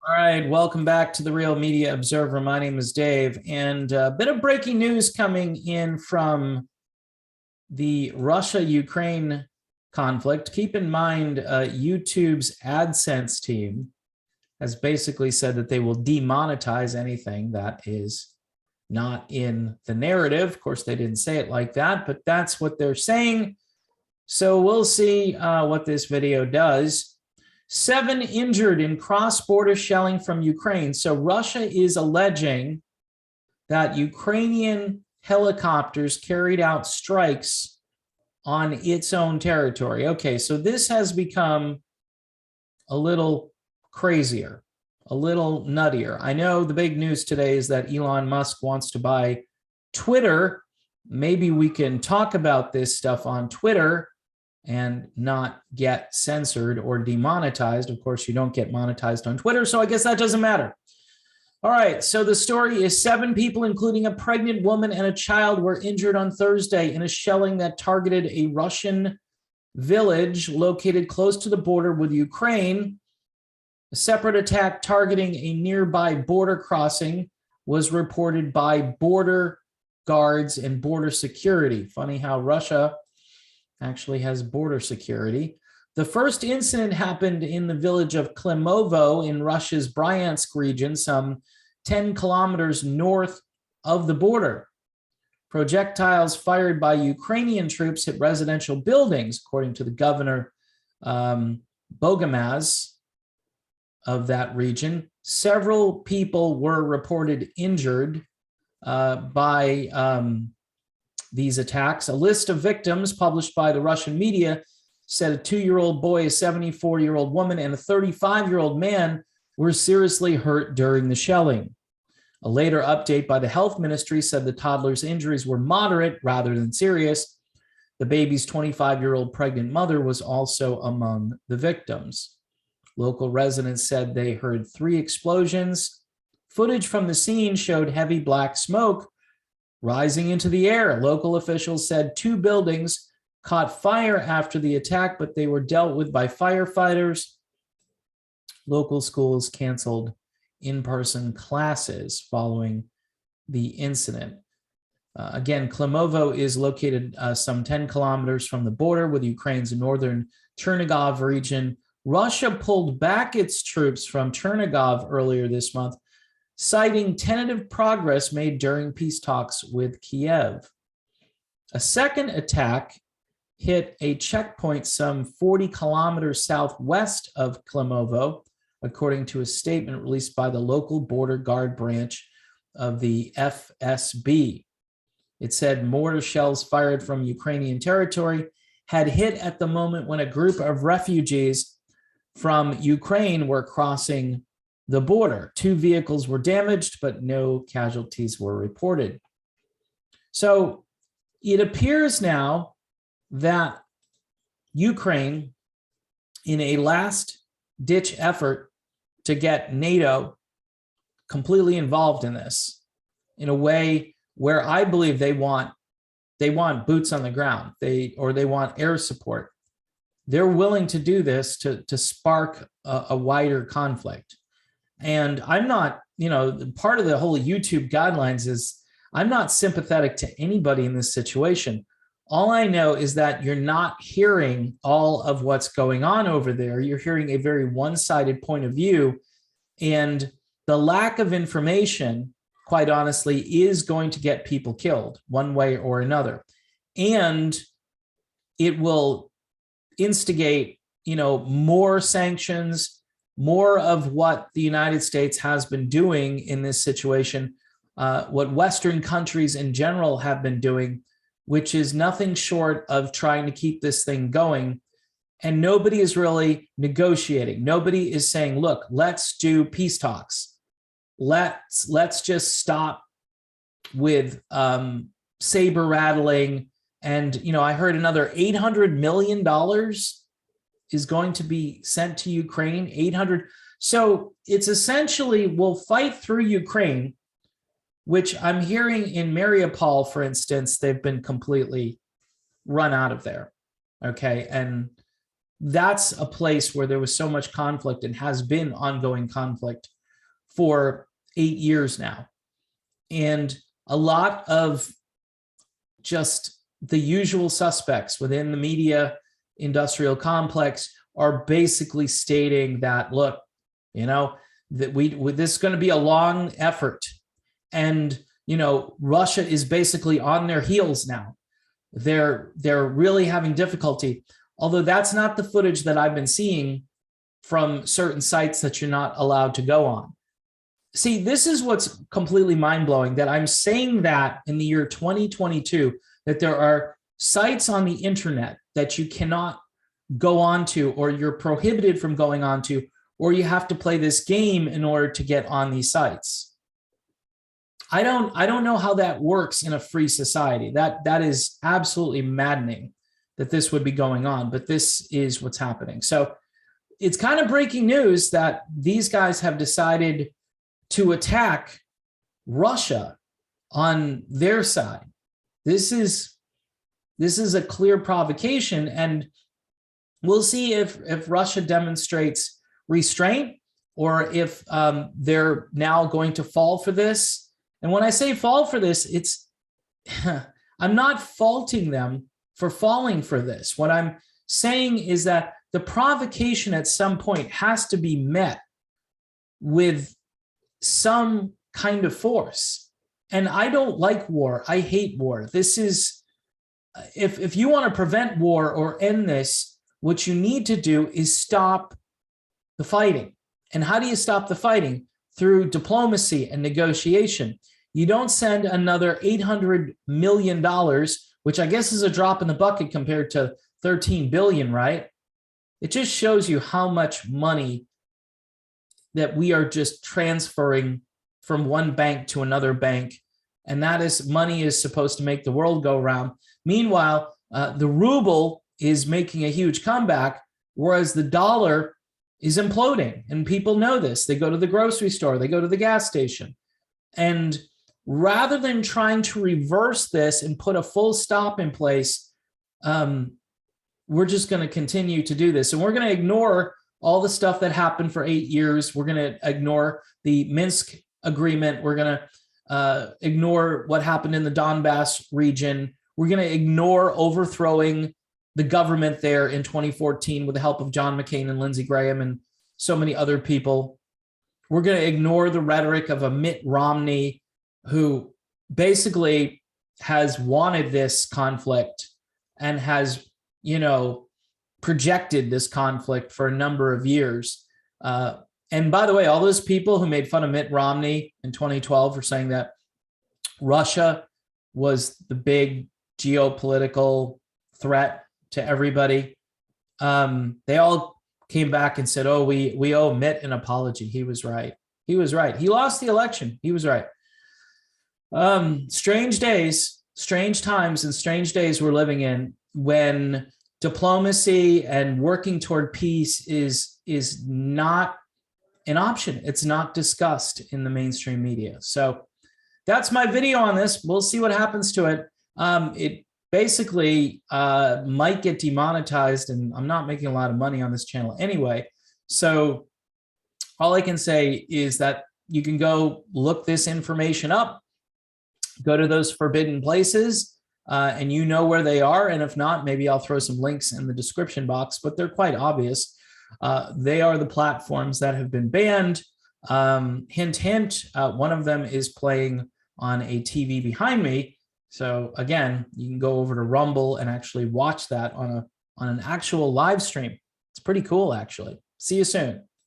All right, welcome back to the Real Media Observer. My name is Dave, and a bit of breaking news coming in from the Russia-Ukraine conflict. Keep in mind, YouTube's AdSense team has basically said that they will demonetize anything that is not in the narrative. Of course, they didn't say it like that, but that's what they're saying. So we'll see what this video does. 7 injured in cross-border shelling from Ukraine. So Russia is alleging that Ukrainian helicopters carried out strikes on its own territory. Okay, so this has become a little crazier, a little nuttier. I know the big news today is that Elon Musk wants to buy Twitter. Maybe we can talk about this stuff on Twitter and not get censored or demonetized. Of course, you don't get monetized on Twitter, so I guess that doesn't matter. All right, so the story is 7 people, including a pregnant woman and a child, were injured on Thursday in a shelling that targeted a Russian village located close to the border with Ukraine. A separate attack targeting a nearby border crossing was reported by border guards and border security. Funny how Russia actually has border security. The first incident happened in the village of Klimovo in Russia's Bryansk region, some 10 kilometers north of the border. Projectiles fired by Ukrainian troops hit residential buildings, according to the governor Bogomaz of that region. Several people were reported injured by these attacks. A list of victims published by the Russian media said a 2-year-old boy, a 74-year-old woman, and a 35-year-old man were seriously hurt during the shelling. A later update by the health ministry said the toddler's injuries were moderate rather than serious. The baby's 25-year-old pregnant mother was also among the victims. Local residents said they heard 3 explosions. Footage from the scene showed heavy black smoke rising into the air. Local officials said 2 buildings caught fire after the attack, but they were dealt with by firefighters. Local schools canceled in-person classes following the incident. Again, Klimovo is located some 10 kilometers from the border with Ukraine's northern Chernigov region. Russia pulled back its troops from Chernigov earlier this month, citing tentative progress made during peace talks with Kiev. A second attack hit a checkpoint some 40 kilometers southwest of Klimovo, according to a statement released by the local border guard branch of the FSB. It said mortar shells fired from Ukrainian territory had hit at the moment when a group of refugees from Ukraine were crossing the border. 2 vehicles were damaged, but no casualties were reported. So it appears now that Ukraine, in a last-ditch effort to get NATO completely involved in this, in a way where I believe they want boots on the ground, they want air support. They're willing to do this to spark a wider conflict. And I'm not, part of the whole YouTube guidelines is I'm not sympathetic to anybody in this situation. All I know is that you're not hearing all of what's going on over there. You're hearing a very one-sided point of view. And the lack of information, quite honestly, is going to get people killed one way or another. And it will instigate, more sanctions, more of what the United States has been doing in this situation, what Western countries in general have been doing, which is nothing short of trying to keep this thing going. And nobody is really negotiating. Nobody is saying, look, let's do peace talks. Let's just stop with saber rattling. And, I heard another $800 million is going to be sent to Ukraine, 800. So it's essentially, we'll fight through Ukraine, which I'm hearing in Mariupol, for instance, they've been completely run out of there. Okay. And that's a place where there was so much conflict and has been ongoing conflict for 8 years now. And a lot of just the usual suspects within the media industrial complex are basically stating that, look, you know, that this is going to be a long effort. And, you know, Russia is basically on their heels now. They're really having difficulty. Although that's not the footage that I've been seeing from certain sites that you're not allowed to go on. See, this is what's completely mind-blowing, that I'm saying that in the year 2022, that there are sites on the internet that you cannot go onto, or you're prohibited from going onto, or you have to play this game in order to get on these sites. I don't know how that works in a free society. That is absolutely maddening that this would be going on, but this is what's happening. So it's kind of breaking news that these guys have decided to attack Russia on their side. This is a clear provocation, and we'll see if Russia demonstrates restraint, or if they're now going to fall for this. And when I say fall for this, it's I'm not faulting them for falling for this. What I'm saying is that the provocation at some point has to be met with some kind of force. And I don't like war. I hate war. This is, if you want to prevent war or end this, what you need to do is stop the fighting. And how do you stop the fighting? Through diplomacy and negotiation. You don't send another $800 million, which I guess is a drop in the bucket compared to 13 billion, right? It just shows you how much money that we are just transferring from one bank to another bank. And that is, money is supposed to make the world go round. Meanwhile, the ruble is making a huge comeback, whereas the dollar is imploding. And people know this. They go to the grocery store, they go to the gas station. And rather than trying to reverse this and put a full stop in place, we're just going to continue to do this. And we're going to ignore all the stuff that happened for 8 years. We're going to ignore the Minsk agreement. We're going to ignore what happened in the Donbass region. We're going to ignore overthrowing the government there in 2014 with the help of John McCain and Lindsey Graham and so many other people. We're going to ignore the rhetoric of a Mitt Romney, who basically has wanted this conflict and has, you know, projected this conflict for a number of years. And by the way, all those people who made fun of Mitt Romney in 2012 for saying that Russia was the big geopolitical threat to everybody, they all came back and said, oh, we owe Mitt an apology. He was right. He was right. He lost the election. He was right. Strange days, strange times, and strange days we're living in, when diplomacy and working toward peace is not an option. It's not discussed in the mainstream media. So that's my video on this. We'll see what happens to it. It basically might get demonetized, and I'm not making a lot of money on this channel anyway. So all I can say is that you can go look this information up, go to those forbidden places, and you know where they are. And if not, maybe I'll throw some links in the description box, but they're quite obvious. They are the platforms that have been banned. Hint, hint, one of them is playing on a TV behind me. So again, you can go over to Rumble and actually watch that on an actual live stream. It's pretty cool, actually. See you soon.